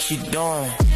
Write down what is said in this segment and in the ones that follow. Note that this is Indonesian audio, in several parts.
what you doing.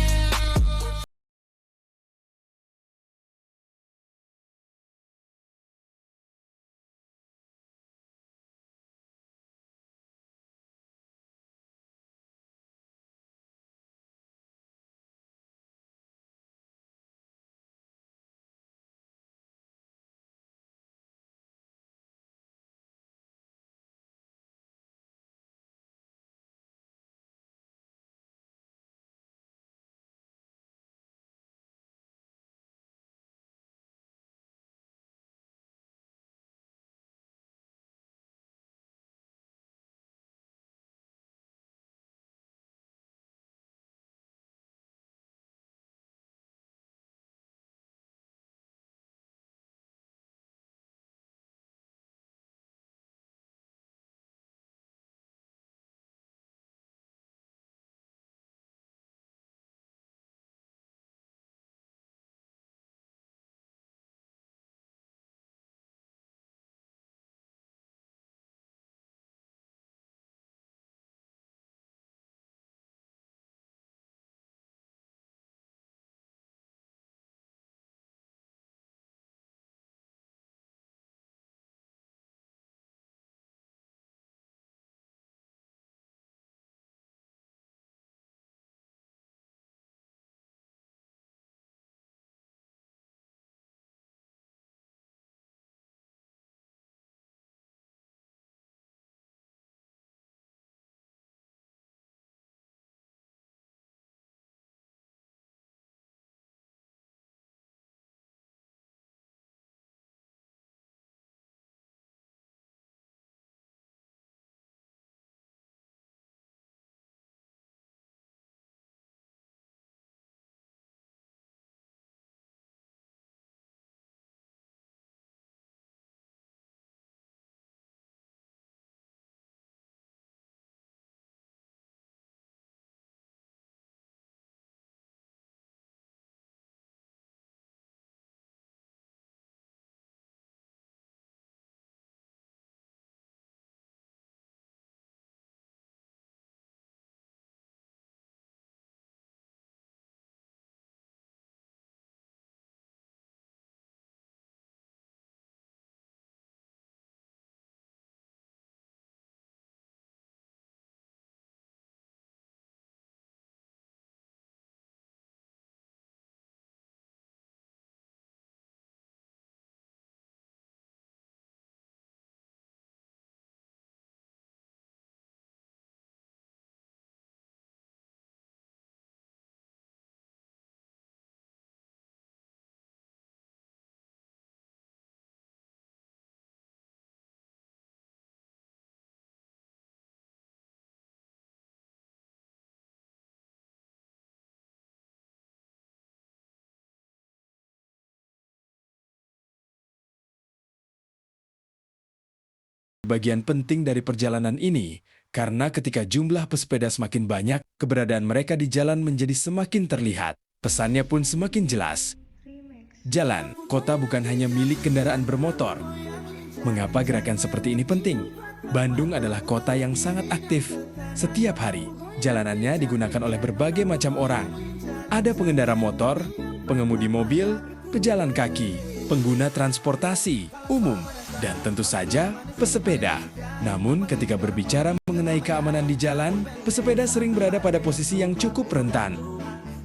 Bagian penting dari perjalanan ini, karena ketika jumlah pesepeda semakin banyak, keberadaan mereka di jalan menjadi semakin terlihat. Pesannya pun semakin jelas. Jalan, kota bukan hanya milik kendaraan bermotor. Mengapa gerakan seperti ini penting? Bandung adalah kota yang sangat aktif. Setiap hari, jalanannya digunakan oleh berbagai macam orang. Ada pengendara motor, pengemudi mobil, pejalan kaki, pengguna transportasi umum, dan tentu saja pesepeda. Namun ketika berbicara mengenai keamanan di jalan, pesepeda sering berada pada posisi yang cukup rentan.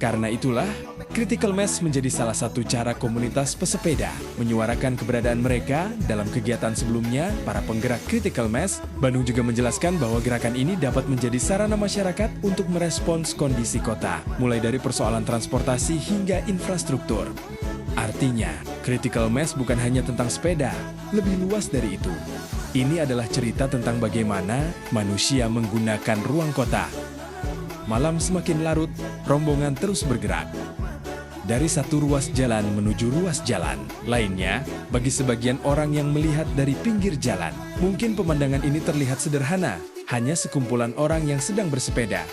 Karena itulah, Critical Mass menjadi salah satu cara komunitas pesepeda menyuarakan keberadaan mereka. Dalam kegiatan sebelumnya, para penggerak Critical Mass, Bandung juga menjelaskan bahwa gerakan ini dapat menjadi sarana masyarakat untuk merespons kondisi kota, mulai dari persoalan transportasi hingga infrastruktur. Artinya, Critical Mass bukan hanya tentang sepeda, lebih luas dari itu. Ini adalah cerita tentang bagaimana manusia menggunakan ruang kota. Malam semakin larut, rombongan terus bergerak. Dari satu ruas jalan menuju ruas jalan lainnya, bagi sebagian orang yang melihat dari pinggir jalan, mungkin pemandangan ini terlihat sederhana, hanya sekumpulan orang yang sedang bersepeda.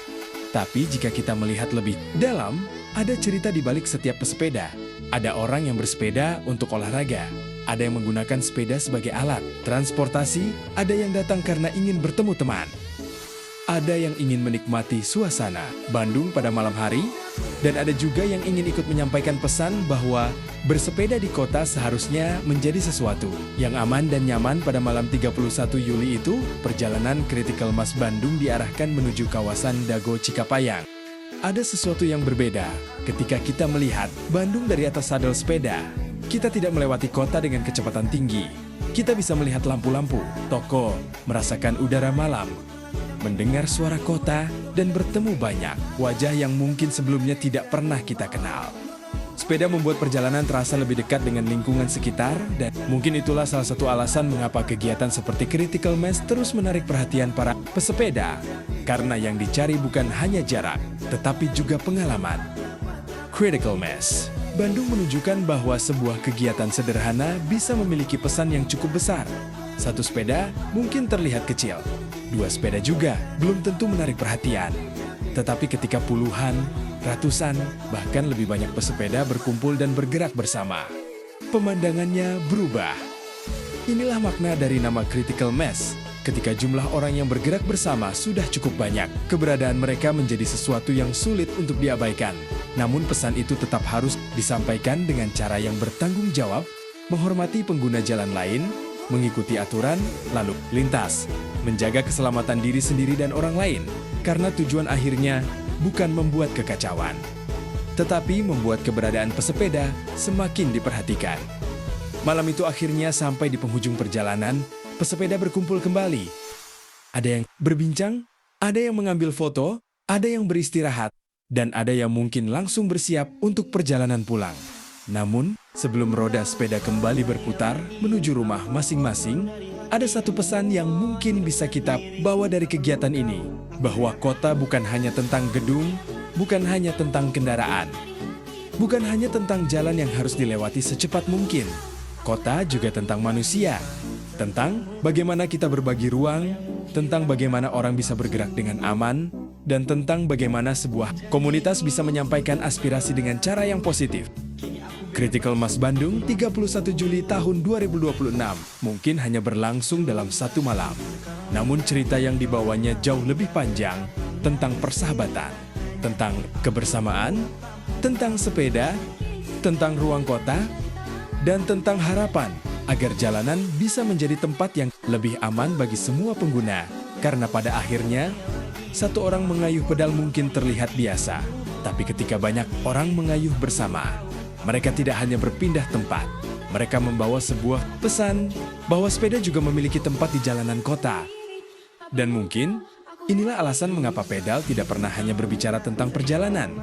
Tapi jika kita melihat lebih dalam, ada cerita di balik setiap pesepeda. Ada orang yang bersepeda untuk olahraga, ada yang menggunakan sepeda sebagai alat transportasi, ada yang datang karena ingin bertemu teman. Ada yang ingin menikmati suasana Bandung pada malam hari, dan ada juga yang ingin ikut menyampaikan pesan bahwa bersepeda di kota seharusnya menjadi sesuatu yang aman dan nyaman. Pada malam 31 Juli itu, perjalanan Critical Mass Bandung diarahkan menuju kawasan Dago Cikapayang. Ada sesuatu yang berbeda ketika kita melihat Bandung dari atas sadel sepeda. Kita tidak melewati kota dengan kecepatan tinggi. Kita bisa melihat lampu-lampu, toko, merasakan udara malam, mendengar suara kota, dan bertemu banyak wajah yang mungkin sebelumnya tidak pernah kita kenal. Sepeda membuat perjalanan terasa lebih dekat dengan lingkungan sekitar, dan mungkin itulah salah satu alasan mengapa kegiatan seperti Critical Mass terus menarik perhatian para pesepeda. Karena yang dicari bukan hanya jarak, tetapi juga pengalaman. Critical Mass Bandung menunjukkan bahwa sebuah kegiatan sederhana bisa memiliki pesan yang cukup besar. Satu sepeda mungkin terlihat kecil, dua sepeda juga belum tentu menarik perhatian. Tetapi ketika puluhan, ratusan, bahkan lebih banyak pesepeda berkumpul dan bergerak bersama, pemandangannya berubah. Inilah makna dari nama Critical Mass. Ketika jumlah orang yang bergerak bersama sudah cukup banyak, keberadaan mereka menjadi sesuatu yang sulit untuk diabaikan. Namun pesan itu tetap harus disampaikan dengan cara yang bertanggung jawab, menghormati pengguna jalan lain, mengikuti aturan, lalu lintas, menjaga keselamatan diri sendiri dan orang lain, karena tujuan akhirnya bukan membuat kekacauan, tetapi membuat keberadaan pesepeda semakin diperhatikan. Malam itu akhirnya sampai di penghujung perjalanan, pesepeda berkumpul kembali. Ada yang berbincang, ada yang mengambil foto, ada yang beristirahat, dan ada yang mungkin langsung bersiap untuk perjalanan pulang. Namun, sebelum roda sepeda kembali berputar menuju rumah masing-masing, ada satu pesan yang mungkin bisa kita bawa dari kegiatan ini, bahwa kota bukan hanya tentang gedung, bukan hanya tentang kendaraan, bukan hanya tentang jalan yang harus dilewati secepat mungkin. Kota juga tentang manusia, tentang bagaimana kita berbagi ruang, tentang bagaimana orang bisa bergerak dengan aman, dan tentang bagaimana sebuah komunitas bisa menyampaikan aspirasi dengan cara yang positif. Critical Mass Bandung 31 Juli tahun 2026 mungkin hanya berlangsung dalam satu malam. Namun cerita yang dibawanya jauh lebih panjang tentang persahabatan, tentang kebersamaan, tentang sepeda, tentang ruang kota, dan tentang harapan agar jalanan bisa menjadi tempat yang lebih aman bagi semua pengguna. Karena pada akhirnya, satu orang mengayuh pedal mungkin terlihat biasa, tapi ketika banyak orang mengayuh bersama, mereka tidak hanya berpindah tempat, mereka membawa sebuah pesan bahwa sepeda juga memiliki tempat di jalanan kota. Dan mungkin inilah alasan mengapa pedal tidak pernah hanya berbicara tentang perjalanan.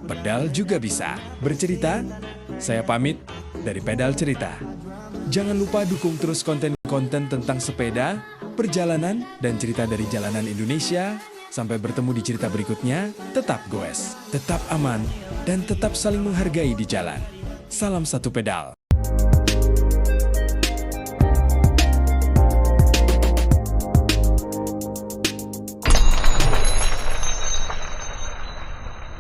Pedal juga bisa bercerita. Saya pamit dari Pedal Cerita. Jangan lupa dukung terus konten-konten tentang sepeda, perjalanan, dan cerita dari jalanan Indonesia. Sampai bertemu di cerita berikutnya, tetap goes, tetap aman, dan tetap saling menghargai di jalan. Salam satu pedal.